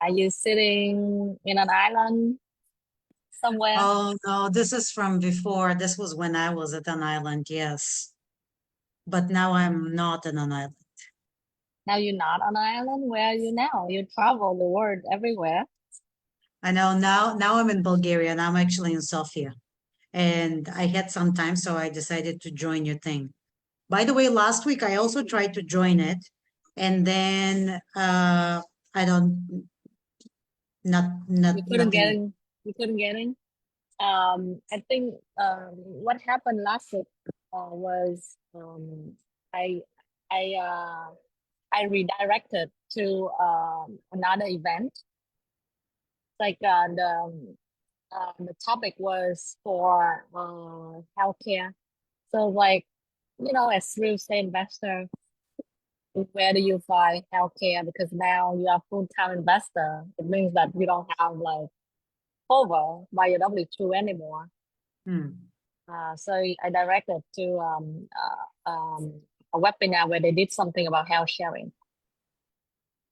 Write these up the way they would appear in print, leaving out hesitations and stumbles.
Are you sitting in an island somewhere? Oh, no, this is from before. This was when I was at an island, yes. But now I'm not in an island. Now you're not on an island. Where are you now? You travel the world everywhere. I know now I'm in Bulgaria and I'm actually in Sofia. And I had some time, so I decided to join your thing. By the way, last week I also tried to join it, and then I don't not You couldn't get nothing. in. You couldn't get in. I think what happened last week was I I I redirected to another event. Like the topic was for healthcare. So like as real estate investor, where do you find healthcare? Because now you are full-time investor. It means that you don't have like cover by your W-2 anymore. Hmm. So I directed to a webinar where they did something about health sharing.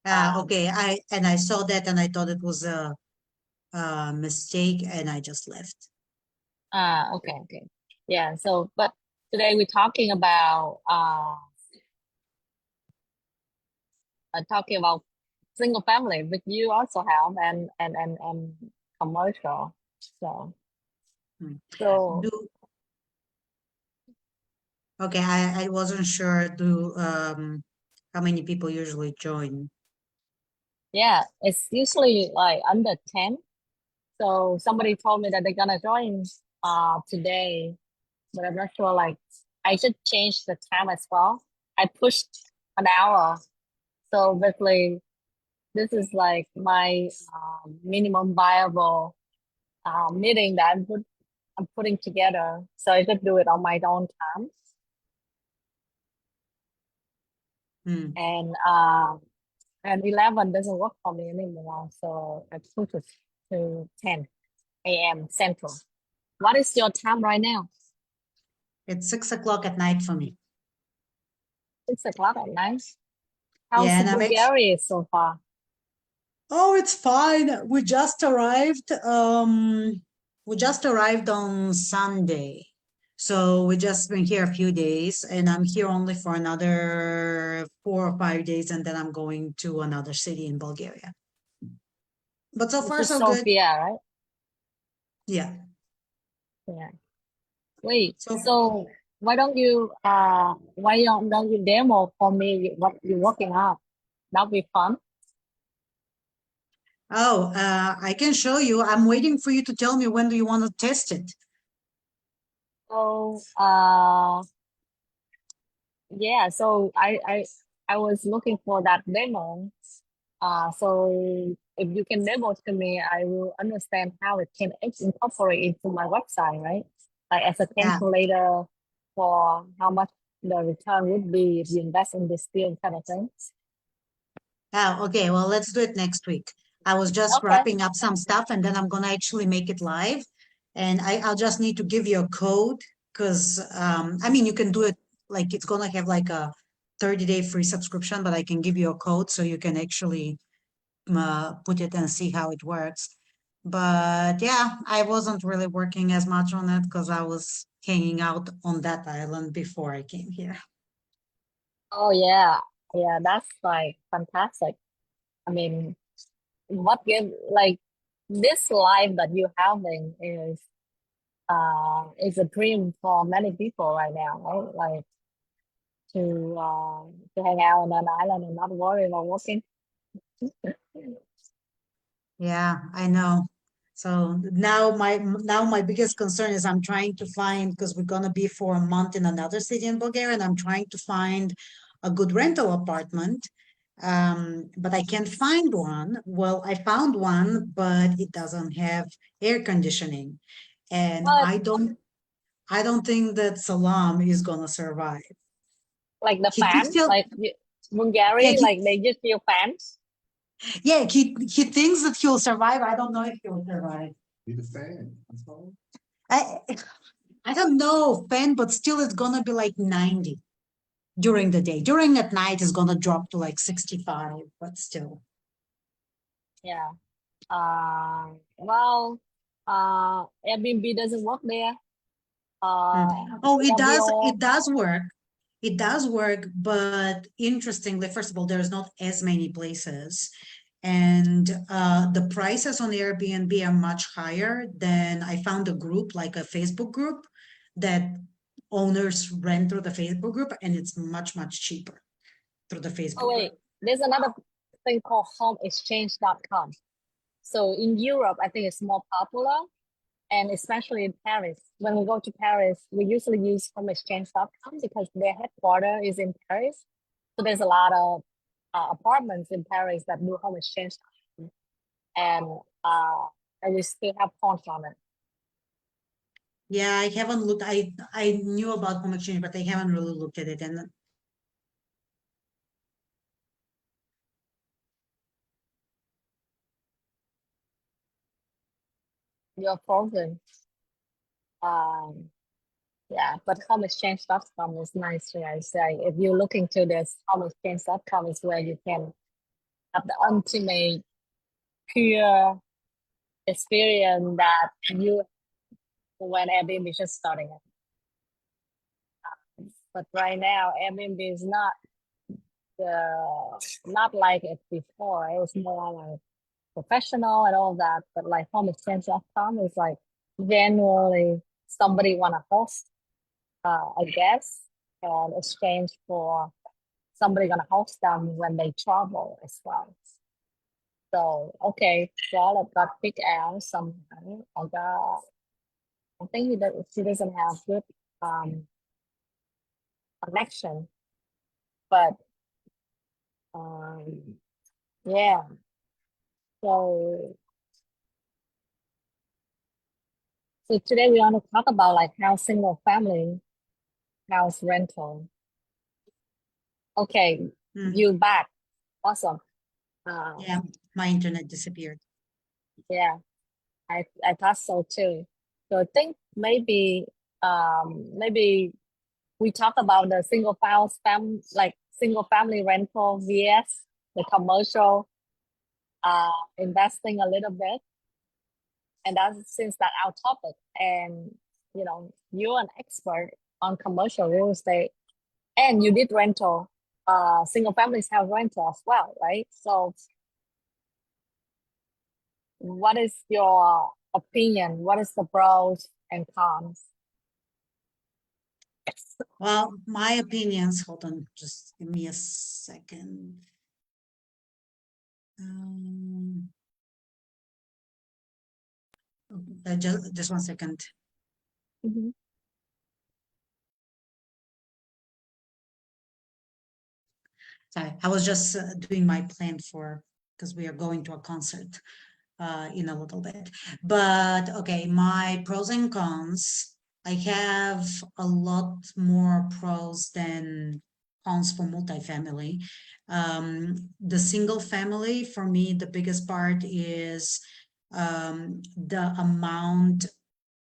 Um, Okay, I saw that and I thought it was a mistake and I just left. okay, okay. Yeah, so but today we're talking about single family, which you also have and commercial. So Hmm. so Do okay, I wasn't sure do how many people usually join. yeah, it's usually like under 10. So somebody told me that they're gonna join today, but I'm not sure. Like, I should change the time as well. I pushed an hour, so basically, this is like my minimum viable meeting that I'm putting together. So I should do it on my own time, Hmm. and 11 doesn't work for me anymore. So I pushed it to 10 a.m. Central. What is your time right now? It's 6 o'clock at night for me. 6 o'clock at night. How's Yeah, and I'm actually, Bulgaria so far? oh, it's fine. We just arrived. We just arrived on Sunday. So we just been here a few days, and I'm here only for another 4 or 5 days, and then I'm going to another city in Bulgaria. But so This far, is so good. Sophia, right? Yeah. Yeah. Wait, So, so why don't you demo for me what you're working on? That'll be fun. oh, I can show you. I'm waiting for you to tell me when do you want to test it. So yeah, so I was looking for that demo. So if you can demo to me, I will understand how it can incorporate into my website, right? Like as a Yeah. calculator for how much the return would be if you invest in this field kind of thing. Oh, okay. Well, let's do it next week. I was just Okay. wrapping up some stuff and then I'm gonna actually make it live. And I'll just need to give you a code because I mean you can do it like it's gonna have like a 30-day free subscription, but I can give you a code so you can actually put it and see how it works. But yeah, I wasn't really working as much on it because I was hanging out on that island before I came here. Oh yeah. Yeah, that's like fantastic. I mean, what give like this life that you're having is a dream for many people right now, right? Like to hang out on an island and not worry about working. Yeah, I know. So now my biggest concern is I'm trying to find because we're gonna be for a month in another city in Bulgaria, and I'm trying to find a good rental apartment. But I can't find one. Well, I found one, but it doesn't have air conditioning, and But I don't think that Salam is gonna survive. like the He thinks fans, he'll like yeah, Bulgaria, like they just feel fans. yeah, he thinks that he'll survive. I don't know if he'll survive. Be the fan. That's all. I I don't know, fan, but still it's gonna be like 90 during the day. During at night it's gonna drop to like 65, but still. Yeah. Well, Airbnb doesn't work there. Oh, it Airbnb, does work. It does work, but interestingly, first of all, there's not as many places. And the prices on Airbnb are much higher than I found a group, like a Facebook group, that owners rent through the Facebook group, and it's much, much cheaper through the oh Facebook wait, group. there's another thing called homeexchange.com. So in Europe, I think it's more popular, and especially in Paris. When we go to Paris, we usually use homeexchange.com because their headquarters is in Paris. So there's a lot of apartments in Paris that do home exchange, and we still have points on it. Yeah, I haven't looked. I knew about home exchange, but I haven't really looked at it. And You're frozen. Um, yeah, but homeexchange.com is nice. Yeah, I say if you're looking to this, homeexchange.com is where you can have the ultimate pure experience that you when Airbnb is just starting it. But right now, Airbnb is not like it before. It's more like professional and all that. But like homeexchange.com is like genuinely somebody want to host a guest and exchange for somebody gonna host them when they travel as well. So okay, Charlotte got kicked out somehow. I think she doesn't have good um connection, but um yeah. So so today we want to talk about like how single family house rental. Okay, mm, you back. Awesome. Uh, yeah, my internet disappeared. yeah, I thought so too. So I think maybe we talk about the single family rental vs the commercial investing a little bit, and that's since that our topic. And you're an expert on commercial real estate, and you did rental, single families have rental as well, right? So what is your opinion? What is the pros and cons? Well, my opinions, hold on, just give me a second. Um, just 1 second. Mhm. Sorry, I was just doing my plan because we are going to a concert in a little bit. But okay, my pros and cons. I have a lot more pros than cons for multifamily. The single family, for me, the biggest part is the amount,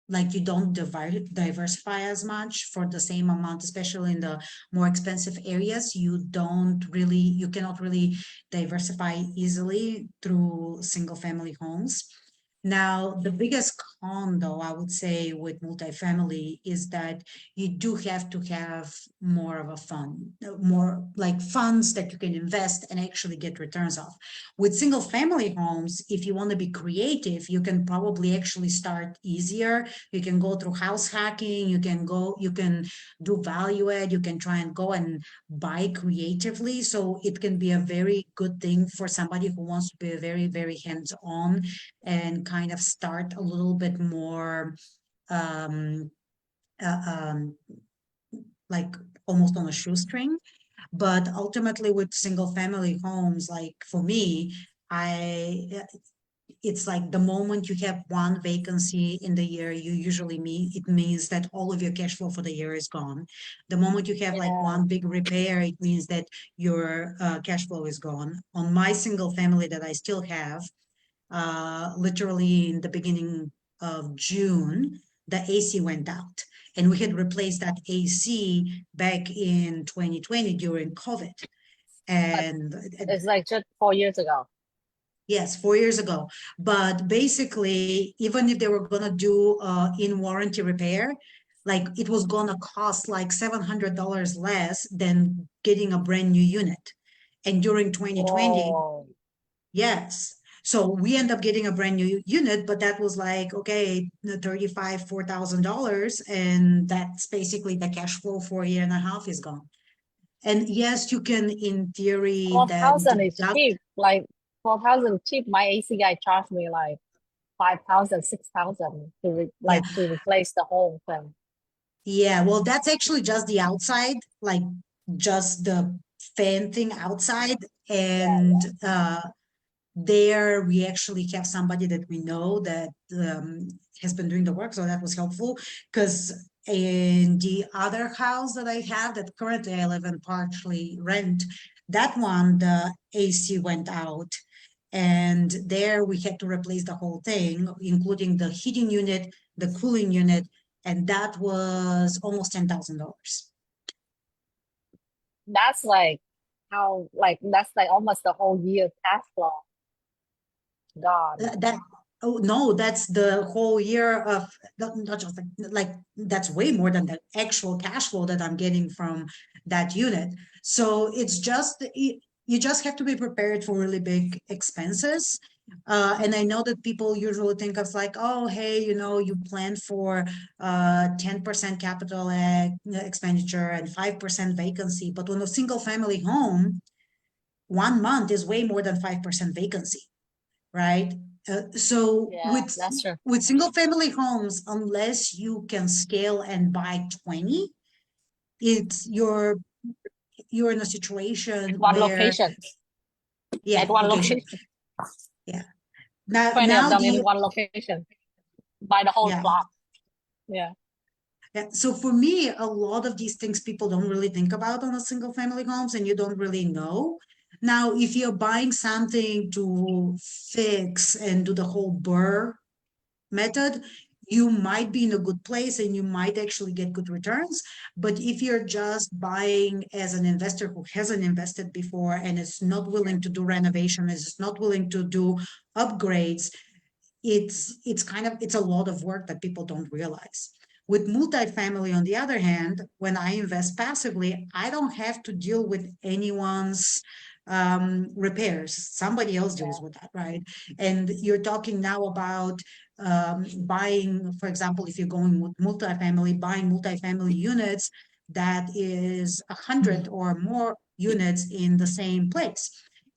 like you don't diversify as much for the same amount, especially in the more expensive areas. You cannot really diversify easily through single family homes. Now, the biggest con, though, I would say with multifamily is that you do have to have more of a fund, more like funds that you can invest and actually get returns off. With single family homes, if you want to be creative, you can probably actually start easier. You can go through house hacking, you can do value add, you can try and go and buy creatively. So it can be a very good thing for somebody who wants to be very, very hands-on and kind of start a little bit more um, uh, um, like almost on a shoestring. But ultimately with single family homes, like for me, I it's like the moment you have one vacancy in the year, it means that all of your cash flow for the year is gone. The moment you have like Yeah, one big repair, it means that your cash flow is gone. On my single family that I still have, literally in the beginning of June, the AC went out. And we had replaced that AC back in 2020 during COVID. but And it's like just 4 years ago. Yes, 4 years ago. But basically, even if they were gonna do in warranty repair, like it was gonna cost like $700 less than getting a brand new unit. And during 2020, Oh, yes. So we end up getting a brand new unit, but that was like, okay, $4,000, and that's basically the cash flow for a year and a half is gone. And yes, you can, in theory, then 4,000 is deduct. cheap. Like 4,000 cheap. My AC guy charged me like 5,000, 6,000 to Yeah. to replace the whole thing. Yeah, well, that's actually just the outside, like just the fan thing outside. Yeah, And there we actually have somebody that we know that has been doing the work, so that was helpful. Because in the other house that I have, that currently I live in partially rent, that one, the AC went out. And there we had to replace the whole thing, including the heating unit, the cooling unit, and that was almost $10,000. that's like that's like almost the whole year cash flow gone. That oh no, that's the whole year of not just like that's way more than the actual cash flow that I'm getting from that unit. So it's just you just have to be prepared for really big expenses. And I know that people usually think of like, oh, hey, you plan for 10% capital expenditure and 5% vacancy. But when a single family home, 1 month is way more than 5% vacancy, right? So Yeah, with that's true. single family homes, unless you can scale and buy 20, it's you're in a situation One where, location, at yeah, one location. location, Yeah. Now 20 of now them in the one location, buy the whole yeah. plot. Yeah. Yeah. So for me, a lot of these things people don't really think about on a single family homes, and you don't really know. Now, if you're buying something to fix and do the whole burr method, you might be in a good place and you might actually get good returns. But if you're just buying as an investor who hasn't invested before and is not willing to do renovation, is not willing to do upgrades, it's a lot of work that people don't realize. With multifamily, on the other hand, when I invest passively, I don't have to deal with anyone's repairs. Somebody else Yeah. deals with that, right? And you're talking now about buying, for example, if you're going with multifamily, buying multifamily units, that is 100 or more units in the same place.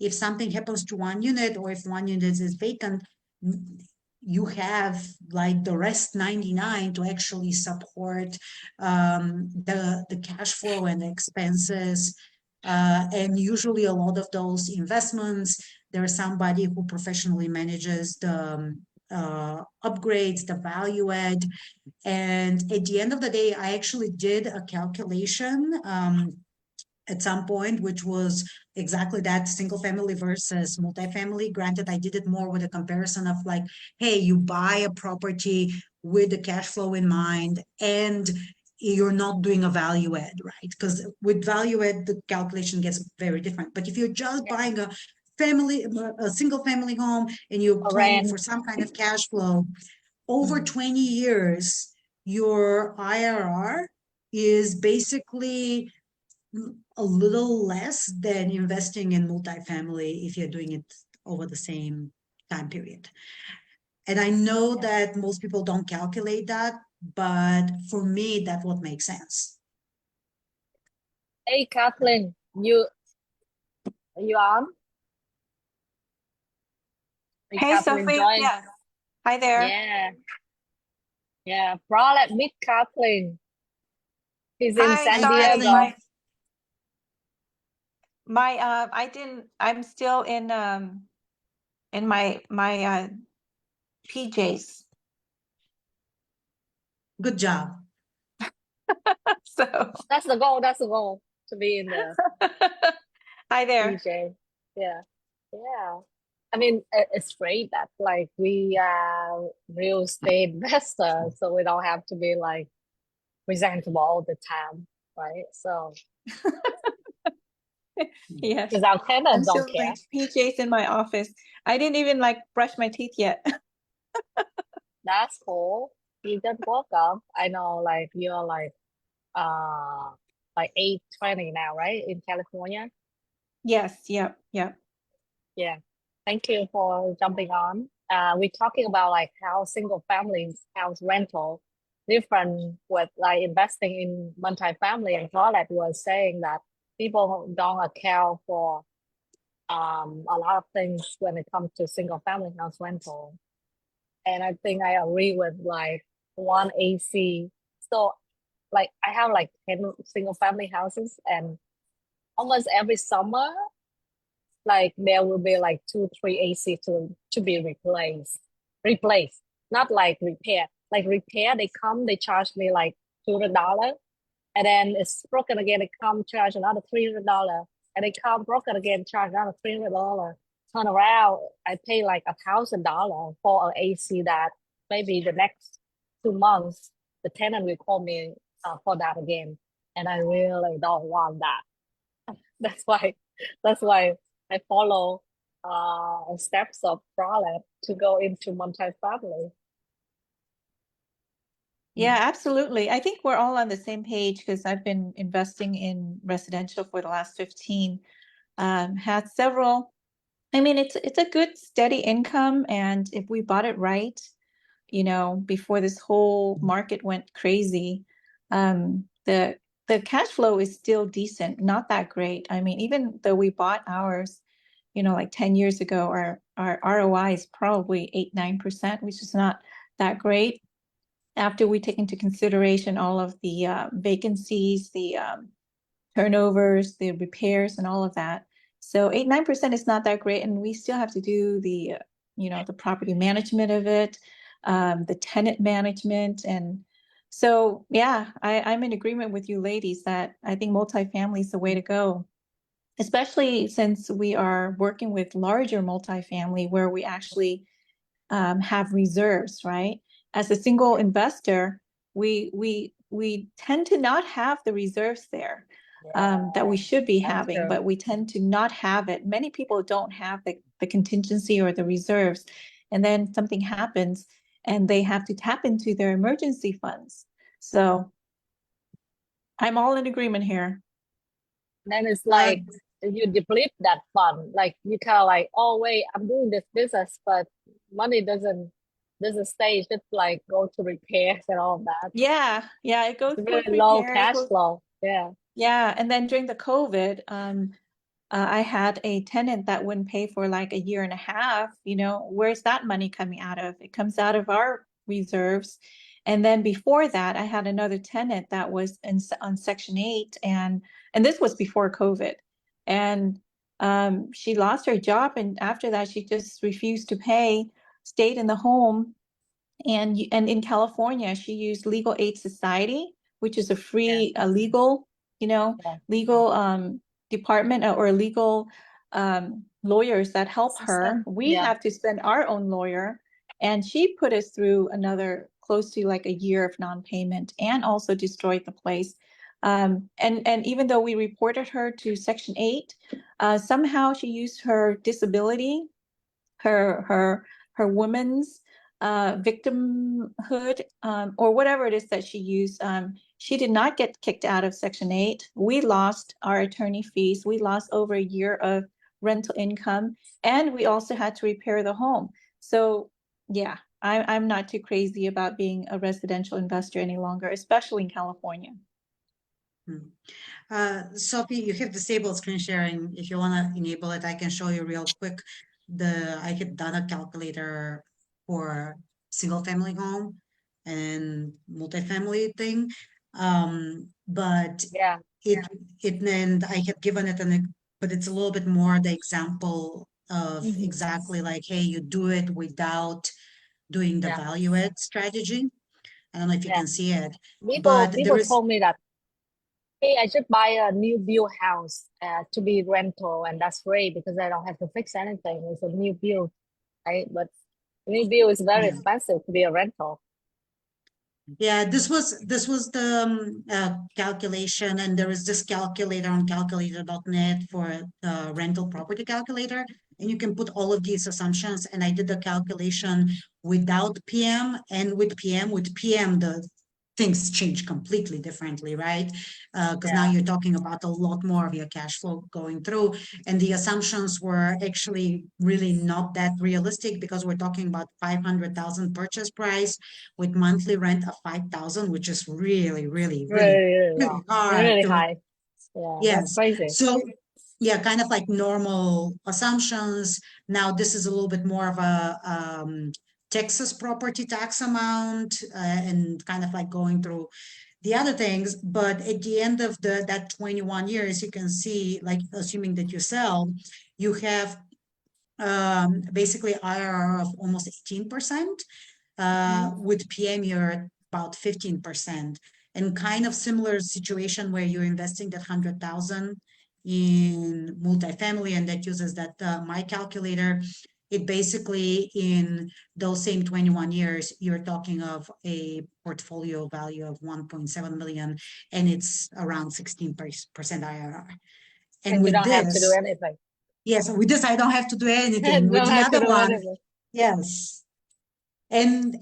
If something happens to one unit, or if one unit is vacant, you have like the rest 99 to actually support the cash flow and expenses. And usually a lot of those investments, there's somebody who professionally manages the upgrades, the value add. And at the end of the day, I actually did a calculation at some point, which was exactly that, single family versus multifamily. Granted, I did it more with a comparison of like, hey, you buy a property with the cash flow in mind, and you're not doing a value add, right? Because with value add, the calculation gets very different. But if you're just Yeah. buying a single family home and you're A planning for rent. some kind of cash flow, over 20 years, your IRR is basically a little less than investing in multifamily if you're doing it over the same time period. And I know Yeah. that most people don't calculate that, but for me, that's what makes sense. Hey, Kathleen, you on? Hey, Hey, Kathleen, Sophie. join. Yeah. Hi there. Yeah. Yeah. Let's meet Kathleen. He's in Hi. Hi, San Sorry, Kathleen. Diego. I didn't. I'm still in my PJs. Good job. So That's the goal. That's the goal, to be in the hi there. DJ. Yeah. Yeah. I mean, it's great that like we are real estate investors, so we don't have to be like presentable all the time, right? So Yes. because our I'm tenants don't still in care. my PJs in my office. I didn't even like brush my teeth yet. That's cool. You just woke up. I know, like you're like 8:20 now, right? In California. Yes, yep, yep. Yeah. Thank you for jumping on. We're talking about like how single families house rental different with like investing in multifamily, and Paulette was saying that people don't account for a lot of things when it comes to single family house rental. And I think I agree with like one AC. So like I have like 10 single family houses, and almost every summer like there will be like 2 3 AC to be replaced, not like repair. Like repair, they come, they charge me like $200, and then it's broken again, they come charge another $300, and they come broken again, charge another $300. Turn around, I pay like $1,000 for an AC that maybe the next 2 months the tenant will call me for that again, and I really don't want that. That's why that's why I follow steps of Pralab to go into multifamily. Yeah, absolutely. I think we're all on the same page because I've been investing in residential for the last 15. Had several. I mean, it's a good steady income, and if we bought it right, before this whole market went crazy, the cash flow is still decent, not that great. I mean, even though we bought ours, like 10 years ago, our ROI is probably 8-9%, which is not that great after we take into consideration all of the vacancies, the turnovers, the repairs, and all of that. So 8-9% is not that great, and we still have to do the property management of it, the tenant management, and so yeah, I'm in agreement with you ladies that I think multifamily is the way to go, especially since we are working with larger multifamily where we actually have reserves, right? As a single investor, we tend to not have the reserves there that we should be That's having, true. but we tend to not have it. Many people don't have the contingency or the reserves, and then something happens and they have to tap into their emergency funds. So I'm all in agreement here. Then it's Uh, like you deplete that fund. Like you kind of like, oh wait, I'm doing this business, but money doesn't stay. It's just like go to repairs and all of that. Yeah, yeah, it goes It's towards really low repairs. cash flow. Yeah. Yeah, and then during the COVID, I had a tenant that wouldn't pay for like a year and a half. Where's that money coming out of? It comes out of our reserves. And then before that, I had another tenant that was on Section 8, and this was before COVID. And she lost her job, and after that, she just refused to pay, stayed in the home, and in California, she used Legal Aid Society, which is a free legal, Yeah. legal department or legal lawyers that help her. System. We Yeah. have to spend our own lawyer, and she put us through another close to like a year of non-payment and also destroyed the place. And even though we reported her to Section 8, somehow she used her disability, her woman's victimhood, or whatever it is that she used. She did not get kicked out of Section 8. We lost our attorney fees. We lost over a year of rental income, and we also had to repair the home. So yeah, I'm not too crazy about being a residential investor any longer, especially in California. Sophie, you have disabled screen sharing. If you want to enable it, I can show you real quick. I had done a calculator for single family home and multifamily thing. But Yeah. it then I had given it but it's a little bit more the example of Mhm. exactly like, hey, you do it without doing the Yeah. value add strategy. I don't know if you Yeah. can see it, People but there people is, told me that, hey, I should buy a new build house to be rental, and that's great because I don't have to fix anything. It's a new build, right? But new build is very yeah. expensive to be a rental. Yeah, this was the calculation, and there is this calculator on calculator.net for the rental property calculator, and you can put all of these assumptions. And I did the calculation without PM and with PM. With PM, the things change completely differently, right? Because now Yeah. you're talking about a lot more of your cash flow going through, and the assumptions were actually really not that realistic because we're talking about 500,000 purchase price with monthly rent of 5,000, which is really, really, really, Really, really hard really to, high. Yeah, that's yes. crazy. So, yeah, kind of like normal assumptions. Now, this is a little bit more of a Texas property tax amount and kind of like going through the other things. But at the end of that 21 years, you can see, like, assuming that you sell, you have basically IRR of almost 18%. With PM, you're at about 15%. And kind of similar situation where you're investing that 100,000 in multifamily, and that uses that my calculator. It basically, in those same 21 years, you're talking of a portfolio value of 1.7 million, and it's around 16% IRR. And And you with don't have to do this, anything. yes, with this, I don't have to do anything. With Don't the have to other do one, anything. yes. And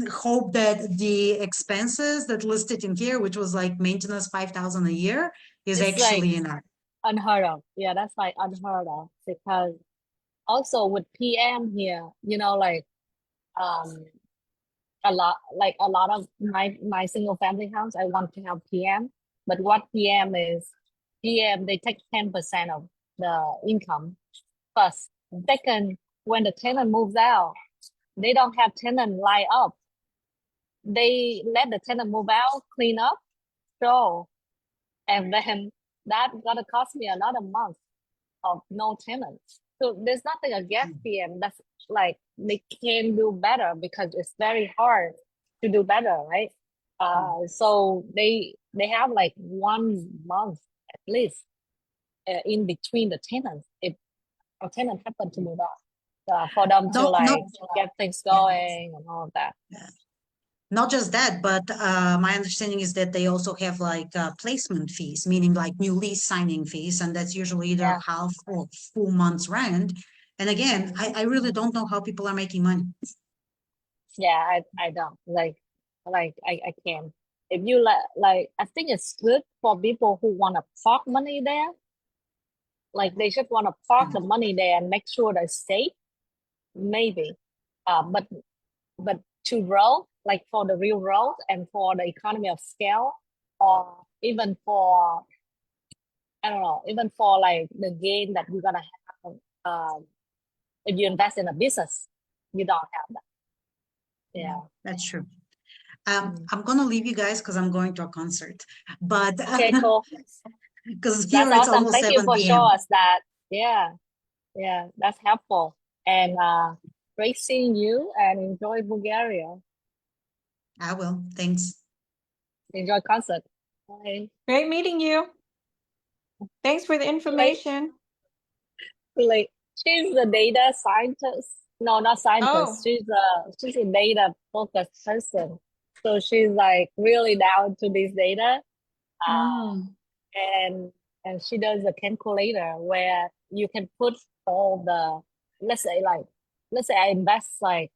hope that the expenses that listed in here, which was like maintenance 5,000 a year, is It's like actually in our. unheard of. Yeah, that's like unheard of because also with PM here, like um a lot of my single family house, I want to have PM, but what PM is, PM they take 10% of the income first. Second, when the tenant moves out, they don't have tenant line up. They let the tenant move out, clean up, so, and then that gonna cost me another month of no tenants. So there's nothing against PM. That's like they can do better because it's very hard to do better, right? So they have like 1 month at least in between the tenants if a tenant happen to move out, for them to No, like not, get things yeah, going and all of that. not just that, but my understanding is that they also have like placement fees, meaning like new lease signing fees, and that's usually either Yeah. half or full month's rent. And again, I really don't know how people are making money. Yeah, I don't I can. If you like, I think it's good for people who want to park money there. Like they just want to park the money there and make sure they're safe. Maybe, but to grow, like for the real growth and for the economy of scale, or even for, I don't know, even for like the gain that you're gonna have, if you invest in a business, you don't have that. Yeah. That's true. Mm. I'm gonna leave you guys because I'm going to a concert, but Okay, cool. because here That's it's awesome. almost Thank you 7 for p.m. showing us that. Yeah, yeah, that's helpful. And great seeing you and enjoy Bulgaria. I will. Thanks. Enjoy concert. Bye. Great meeting you. Thanks for the information. Like she's a data scientist. No, not scientist. Oh, She's a data focused person. So she's like really down to this data. mm, And she does a calculator where you can put all the, let's say I invest like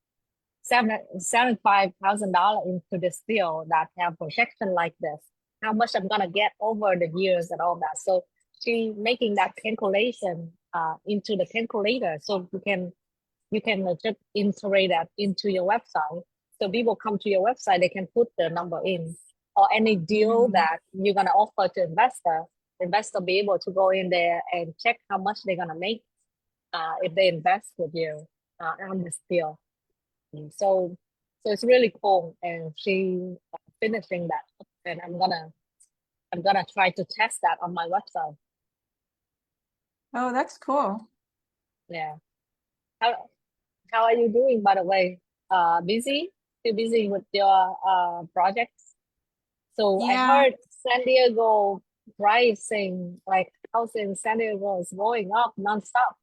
$75,000 into this deal that have projection like this, how much I'm gonna get over the years and all that. So she making that calculation into the calculator, so you can just integrate that into your website. So people come to your website, they can put the number in, or any deal that you're gonna offer to investor. The investor be able to go in there and check how much they're gonna make if they invest with you on this deal. So it's really cool, and she finishing that, and I'm gonna try to test that on my website. oh, that's cool. Yeah. How are you doing, by the way? Busy? Still busy with your projects? So I Yeah, heard San Diego pricing, like house in San Diego is going up nonstop.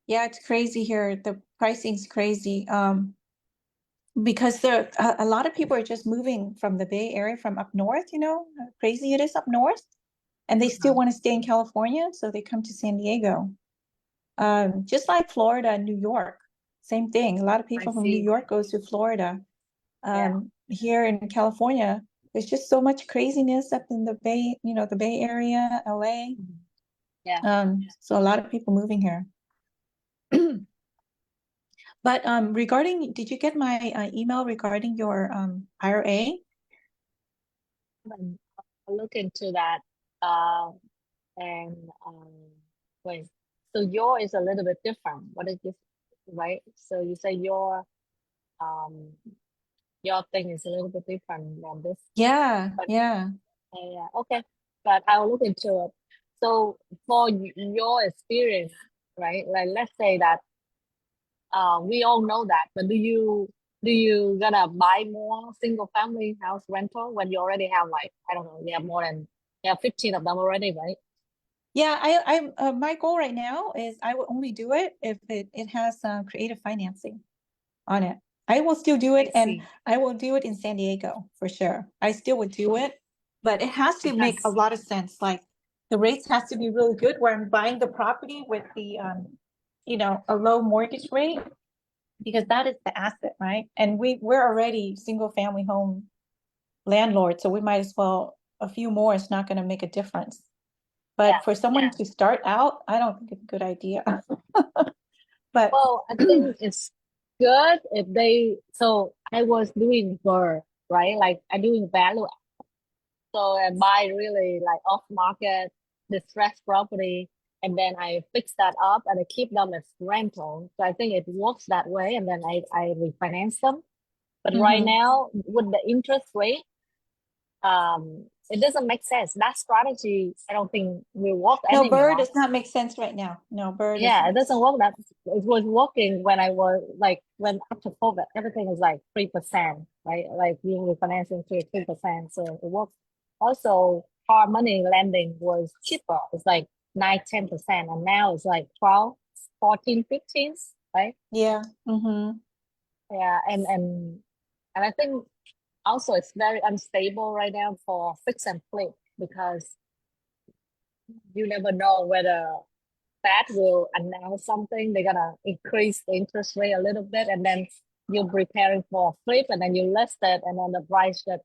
yeah, it's crazy here. The pricing's crazy. because there a lot of people are just moving from the Bay Area from up north, you know, how crazy it is up north, and they still want to stay in California, so they come to San Diego. Just like Florida and New York, same thing. A lot of people from New see. York goes to Florida. Yeah. Here in California, there's just so much craziness up in the Bay, you know, the Bay Area, LA. Yeah. So a lot of people moving here. But regarding, did you get my email regarding your IRA? I'll look into that. And wait, so your is a little bit different. What is this, right? So you say um your thing is a little bit different than this. Yeah, But yeah. yeah, okay. But I'll look into it. So for your experience, right? Like let's say that we all know that, but do you gonna buy more single family house rental when you already have like, I don't know, you have more than, you have 15 of them already, right? Yeah, my goal right now is I will only do it if it has creative financing on it. I will still do it, I and see. I will do it in San Diego for sure. I still would do it, but it has to make a Because lot of sense. Like the rates has to be really good where I'm buying the property with the you know, a low mortgage rate, because that is the asset, right? And we're already single family home landlord, so we might as well, a few more is not going to make a difference. yeah, But for someone to start out, I don't think it's a good idea. But well, I think it's good if they, so I was doing BRRRR, right? Like I doing value. So I buy really like off market, distressed property, and then I fix that up and I keep them as rental. So I think it works that way, and then I refinance them. But right mhm. now, with the interest rate, it doesn't make sense. That strategy, I don't think will work No, BRRRR anymore. does not make sense right now. No, BRRRR Yeah, it doesn't. doesn't work. That it was working when I was like, when after COVID, everything was like 3%, right? Like you were financing to 3%, so it works. Also, hard money lending was cheaper. It's like 9-10%, and now it's like 12, 14, 15, right? Yeah. Mm-hmm. Yeah, and I think also it's very unstable right now for fix and flip, because you never know whether Fed will announce something, they're gonna increase the interest rate a little bit, and then you're preparing for a flip, and then you list it, and then the price just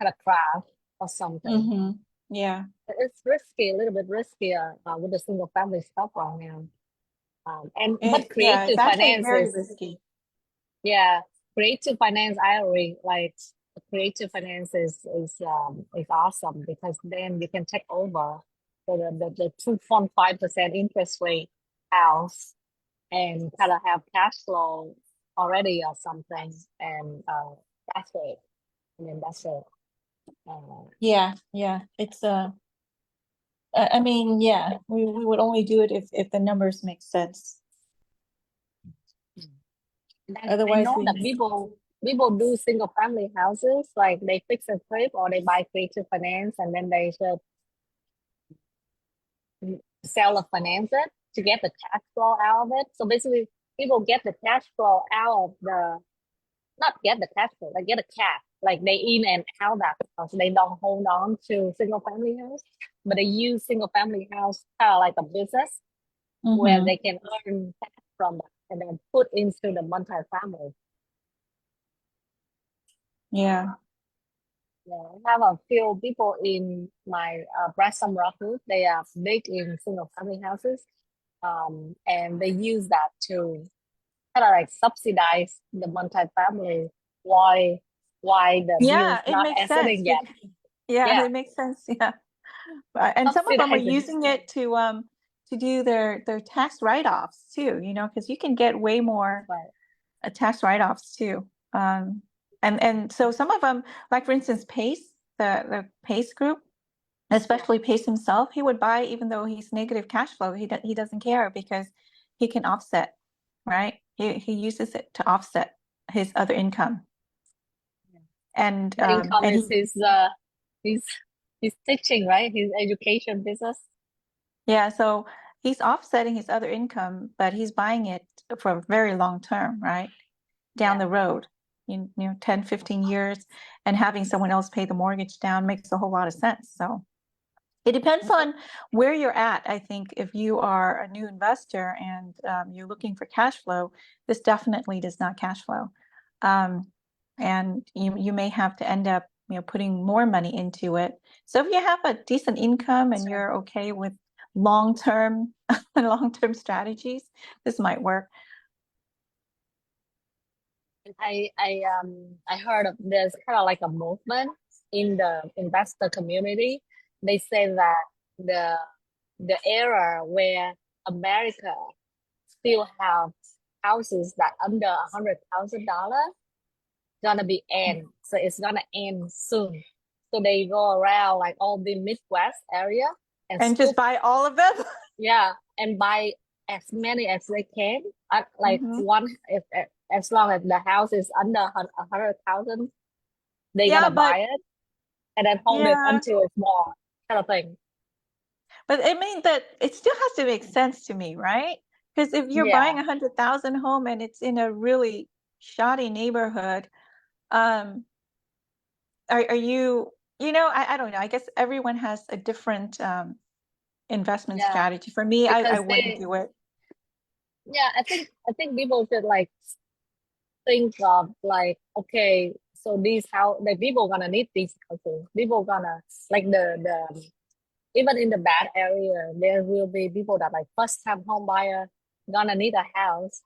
kind of crash or something. Mm-hmm. Yeah. It's risky, a little bit riskier with the single family stuff right now. But Yeah, it's creative actually finance very is, risky. yeah, creative finance. I already like creative finance is awesome, because then you can take over the 2.5% interest rate house and kind of have cash flow already or something, and that's it. I mean, that's it. Yeah, yeah. It's I mean, yeah, we would only do it if the numbers make sense. And I Otherwise, know that we people do single family houses, like they fix and flip, or they buy creative finance, and then they just sell or finance it to get the cash flow out of it. So basically, people get the cash flow out of the, not get the cash flow, like get a cash, like they in and out that house. They don't hold on to single family house, but they use single family house kind of like a business where Mhm. they can earn cash from that and then put into the multi-family. Yeah. Yeah, I have a few people in my Brassam Rock group. They are big in single family houses, and they use that to kind of like subsidize the multi-family. Why why the bill Yeah, is it not makes sense. exiting yet? Yeah, Yeah, it makes sense. Yeah. And some of them are subsidizing. using it to do their tax write-offs too, you know, because you can get way more Right. tax write-offs too. And so some of them, like for instance, Pace, the Pace group, especially Pace himself, he would buy even though he's negative cash flow. He doesn't care because he can offset, right? He uses it to offset his other income. And The income and is he his his teaching, right? His education business. yeah, so he's offsetting his other income, but he's buying it for a very long term, right? Down Yeah. the road, 10, 15 years and having someone else pay the mortgage down makes a whole lot of sense. So it depends on where you're at. I think if you are a new investor and you're looking for cash flow, this definitely does not cash flow. And you may have to end up, putting more money into it. So if you have a decent income and you're okay with long-term strategies, this might work. I heard of there's kind of like a movement in the investor community. They say that the era where America still have houses that under $100,000 gonna be end. So it's gonna end soon. So they go around like all the Midwest area And just buy all of them. yeah, and buy as many as they can. Like Mhm. one, if as long as the house is under 100,000, they're Yeah, gonna but buy it and then hold it yeah, until it's more, kind of thing. but I mean that it still has to make sense to me, right? Because if you're Yeah, buying 100,000 home and it's in a really shoddy neighborhood, um, are you, I don't know. I guess everyone has a different investment yeah, strategy. For me, I because wouldn't do it. yeah, I think people should like think of like, okay, so these how the people gonna need these houses. People gonna like the even in the bad area, there will be people that like first time home buyer gonna need a house,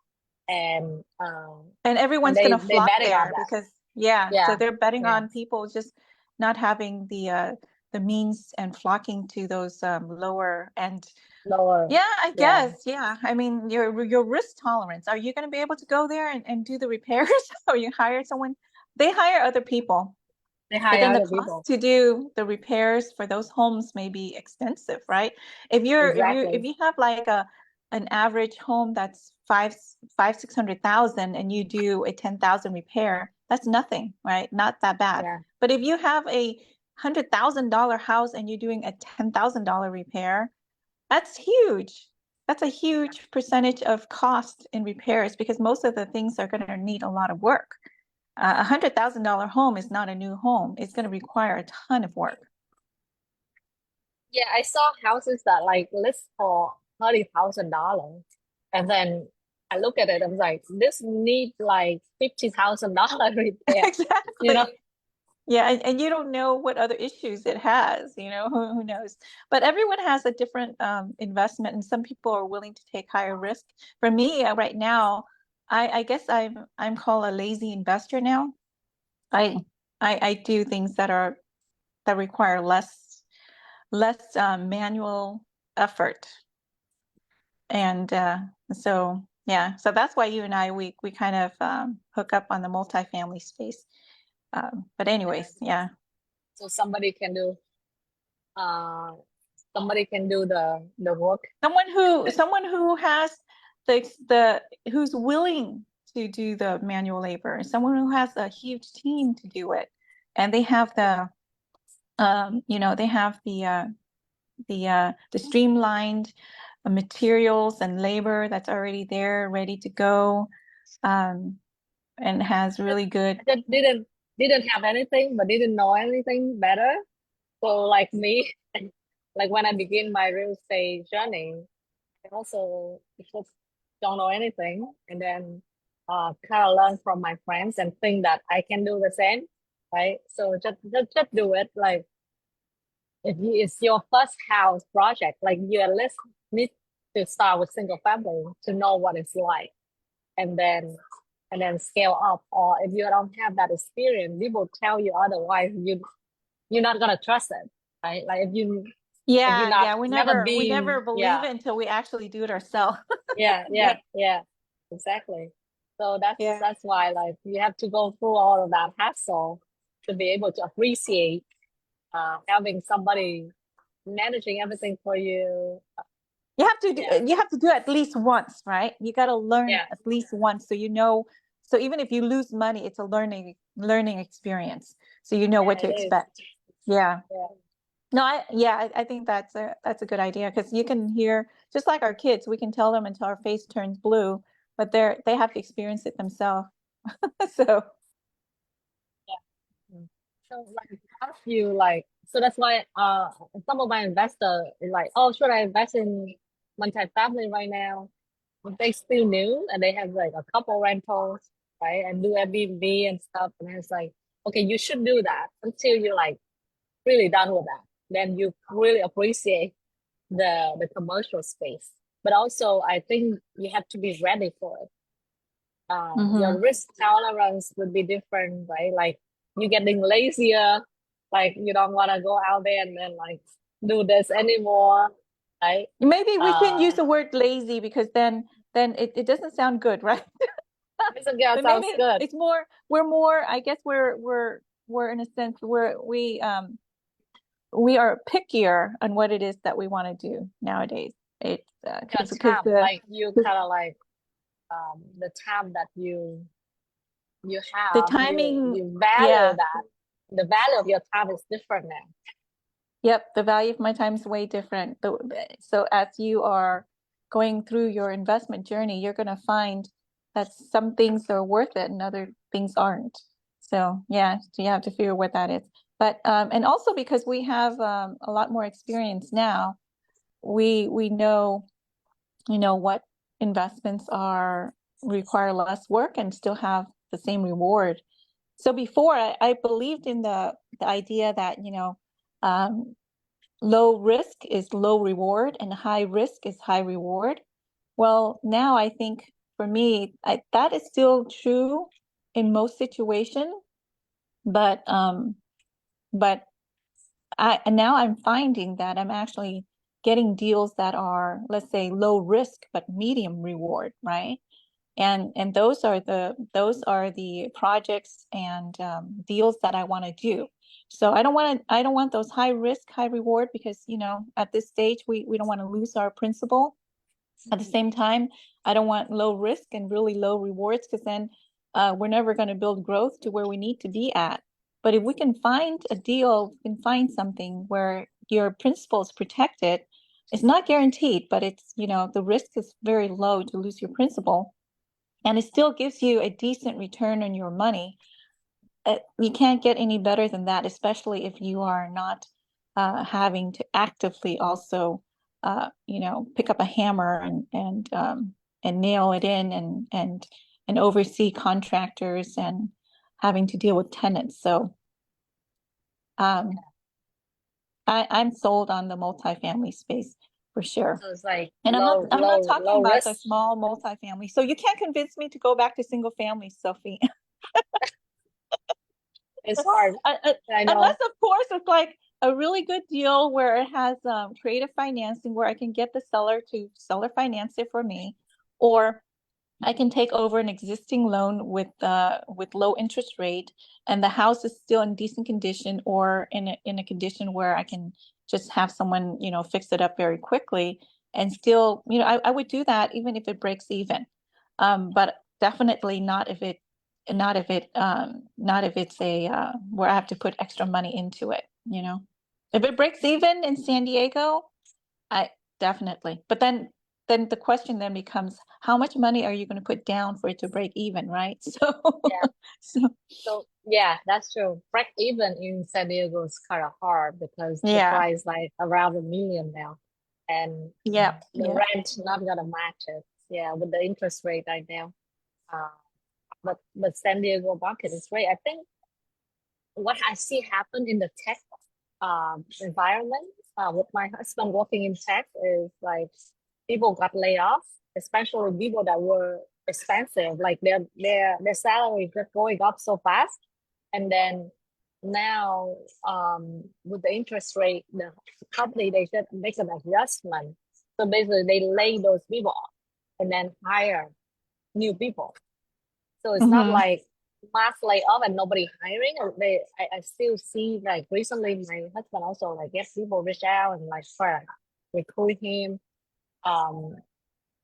and And everyone's they gonna flock betting on there that. because, yeah, so Yeah, they're betting yeah, on people just not having the means and flocking to those lower end. lower. Yeah, I Yeah, guess. Yeah. I mean, your risk tolerance. Are you going to be able to go there and do the repairs? Or you hire someone? They hire other people, they but hire then the other cost people. to do the repairs for those homes may be extensive, right? If Exactly. you have like an average home that's 600,000 and you do a 10,000 repair, that's nothing, right? Not that bad. Yeah, But if you have a $100,000 house and you're doing a $10,000 repair, that's huge. That's a huge percentage of cost in repairs because most of the things are going to need a lot of work. $100,000 home is not a new home. It's going to require a ton of work. yeah. I saw houses that like list for $30,000, and then I look at it. I was like, this need like $50,000 repair. You know? Exactly. Yeah, and you don't know what other issues it has, who knows? But everyone has a different investment, and some people are willing to take higher risk. For me, right now, I guess I'm called a lazy investor now. I I do things that require less manual effort, and so yeah, so that's why you and I we kind of hook up on the multifamily space. But Yeah. anyways, yeah. So uh somebody can do the work. Someone who has the who's willing to do the manual labor, someone who has a huge team to do it, and they have they have the streamlined materials and labor that's already there, ready to go, and has really good. I just didn't have anything, but didn't know anything better. So like me, like when I begin my real estate journey, I also just don't know anything, and then kind of learn from my friends and think that I can do the same, right? So just do it. Like if it's your first house project, like you at least need to start with single family to know what it's like, and then scale up. Or if you don't have that experience, people tell you otherwise, you're not gonna trust it, right? Like if you not Yeah, never we been, never believe yeah, it until we actually do it ourselves. yeah, Yeah, yeah, exactly. So yeah. that's why like you have to go through all of that hassle to be able to appreciate having somebody managing everything for you. Yeah, You have to do it at least once, right? You got to learn yeah, at least once so so even if you lose money, it's a learning experience. So you know what yeah, to it is. expect. Yeah. Yeah, No, I think that's a good idea because you can hear just like our kids, we can tell them until our face turns blue, but they have to experience it themselves. So So like ask you like so that's why some of my investors is like, oh, should I invest in multifamily right now? But they still new and they have like a couple rentals, right? And do Airbnb and stuff. And it's like, okay, you should do that until you're like really done with that. Then you really appreciate the commercial space. But also I think you have to be ready for it. Your risk tolerance would be different, right? Like you getting lazier, like you don't want to go out there and then like do this anymore, right? Maybe we can use the word lazy because then it doesn't sound good, right? This girl But sounds maybe good. it's more, we're more, I guess we're in a sense we are pickier on what it is that we want to do nowadays. It's Your because time, like you kind of like the time that you the have, timing, you value yeah. that. The value of your time is different now. Yep, the value of my time is way different. So as you are going through your investment journey, you're going to find that some things are worth it and other things aren't. So yeah, so you have to figure what that is. But and also because we have a lot more experience now, we know, you know, what investments are require less work and still have the same reward. So before I believed in the idea that, you know, low risk is low reward and high risk is high reward. Well, now I think for me, that is still true in most situations, but now I'm finding that I'm actually getting deals that are, let's say, low risk but medium reward, right? And those are the projects and deals that I want to do. So I don't want those high risk, high reward because, you know, at this stage we don't want to lose our principal. At the same time, I don't want low risk and really low rewards because then we're never going to build growth to where we need to be at. But if we can find a deal, we can find something where your principal is protected, it's not guaranteed, but it's, you know, the risk is very low to lose your principal and it still gives you a decent return on your money. You can't get any better than that, especially if you are not having to actively also, you know, pick up a hammer and nail it in and oversee contractors and having to deal with tenants. So I'm sold on the multifamily space for sure. So it's like And I'm not talking low about risk. the small multifamily. So you can't convince me to go back to single family, Sophie. It's hard. I know. Unless, of course, it's like a really good deal where it has creative financing where I can get the seller to seller finance it for me, or I can take over an existing loan with low interest rate, and the house is still in decent condition, or in a condition where I can just have someone, you know, fix it up very quickly, and still, you know, I would do that even if it breaks even, but definitely not if it's a where I have to put extra money into it. You know, if it breaks even in San Diego, I definitely. But then the question then becomes, how much money are you going to put down for it to break even, right? So, Yeah. so So yeah, that's true. Break even in San Diego is kind of hard because the yeah, price like around $1 million now, and yeah, the yeah. rent not gonna match it. Yeah, with the interest rate right now. Uh, but San Diego market is great. I think what I see happen in the tech environment with my husband working in tech is like people got laid off, especially people that were expensive. Like their salary just going up so fast, and then now with the interest rate, the company they just make an adjustment. So basically, they lay those people off and then hire new people. So it's not Mm-hmm. like mass layoff and nobody hiring. I still see like recently my husband also like get people reach out and like try to recruit him. Um,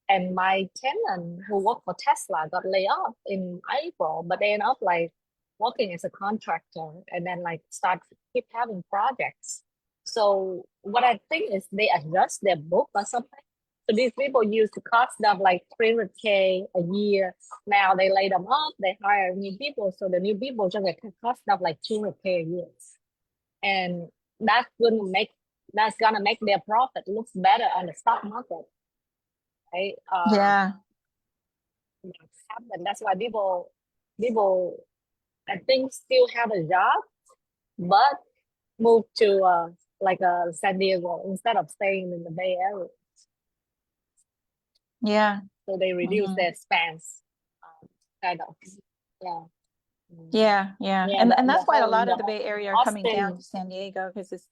and my tenant who worked for Tesla got laid off in April, but they end up like working as a contractor and then like start keep having projects. So what I think is they adjust their book or something. So these people used to cost them like 300K a year. Now they lay them off, they hire new people. So the new people just like cost them like 200K a year. And that's gonna make their profit looks better on the stock market. Right? Yeah. That's why people I think still have a job, but move to like San Diego instead of staying in the Bay Area. Yeah. So they reduce Mhm. their expense, kind of. Yeah. Yeah. Yeah. Yeah, And the that's why a whole lot of the Bay Area are coming down Austin. to San Diego because it's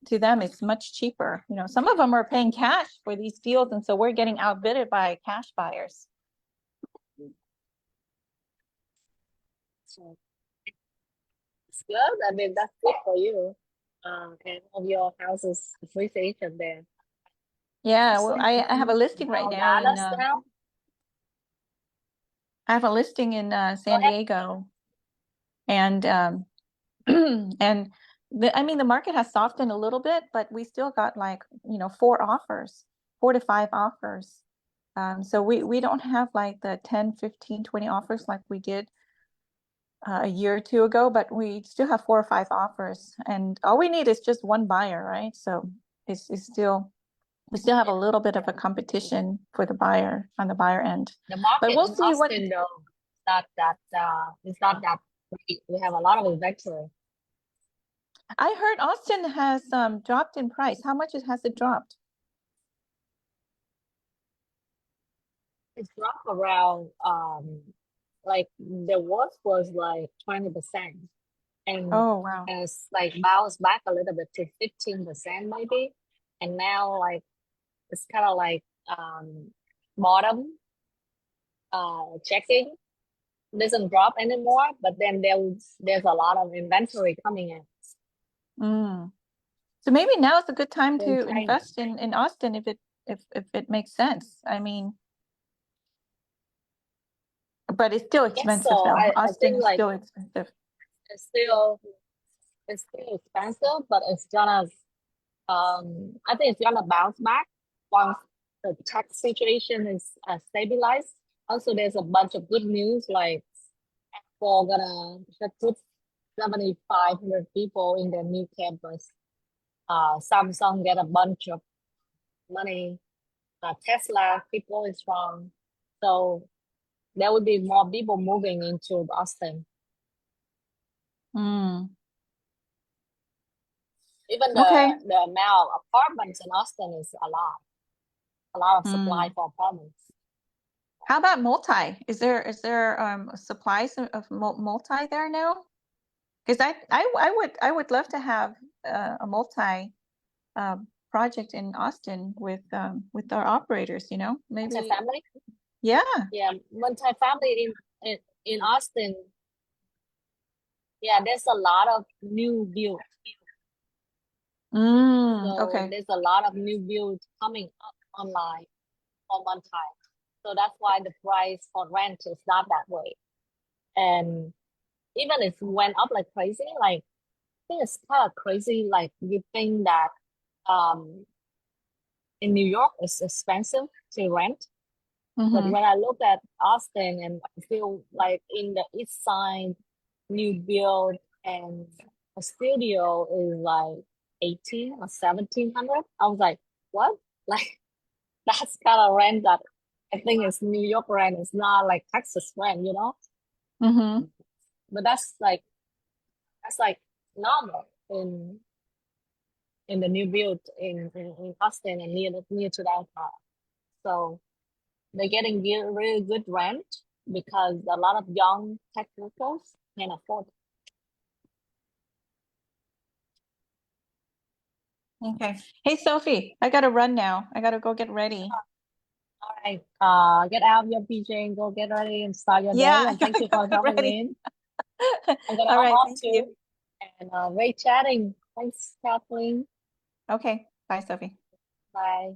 to them it's much cheaper. You know, some of them are paying cash for these deals, and so we're getting outbidded by cash buyers. So it's good. I mean, that's good for you. And of your houses appreciation there. Yeah. Well, I have a listing right Now now in Dallas now. I have a listing in Go San ahead. Diego, and and I mean the market has softened a little bit, but we still got like 4 to 5 offers. So we don't have like the 10, 15, 20 offers like we did a year or two ago, but we still have 4 or 5 offers, and all we need is just one buyer, right? So it's still we still have a little bit of a competition for the buyer on the buyer end, The but market we'll in see what. Austin though, it's not that great. We have a lot of inventory. I heard Austin has dropped in price. How much has it dropped? It's dropped around like the worst was like 20%, and Oh wow. it's like bounced back a little bit to 15% maybe, and now like it's kind of like bottom checking, doesn't drop anymore, but then there's a lot of inventory coming in. Mm. So maybe now is a good time In to China. invest in Austin if it makes sense. I mean, but it's still Yes, expensive so though. I Austin think is like still expensive. it's still expensive, but it's gonna I think it's gonna bounce back once the tax situation is stabilized. Also, there's a bunch of good news like Apple gonna put 7,500 people in their new campus. Samsung get a bunch of money. Tesla people is strong, so there will be more people moving into Austin. Mm. Even Okay. the amount of apartments in Austin is a lot of supply Mm. for apartments. How about multi? Is there supplies of multi there now? Because I would love to have a multi project in Austin with our operators, maybe. Multifamily, Yeah. yeah, multifamily in Austin. Yeah, there's a lot of new build. So Okay. there's a lot of new builds coming up online for multi. So that's why the price for rent is not that way. And even if it went up like crazy, like I think it's kind of crazy. Like you think that um in New York it's expensive to rent, but Mm-hmm. when I look at Austin and I feel like in the east side, new build and a studio is like 18 or 1700. I was like, what? Like that's kind of rent that I think is New York rent. It's not like Texas rent, Mm-hmm. But that's like normal in the new build in Austin and near to downtown. So they're getting really good rent because a lot of young tech workers can afford. Okay. Hey, Sophie, I gotta run now. I gotta go get ready. All right, get out of your PJ and go get ready and start your day. Yeah, And thank you for get dropping ready. in. I'm gonna All hop right, off thank too. you. And great chatting. Thanks, Kathleen. Okay, bye, Sophie. Bye.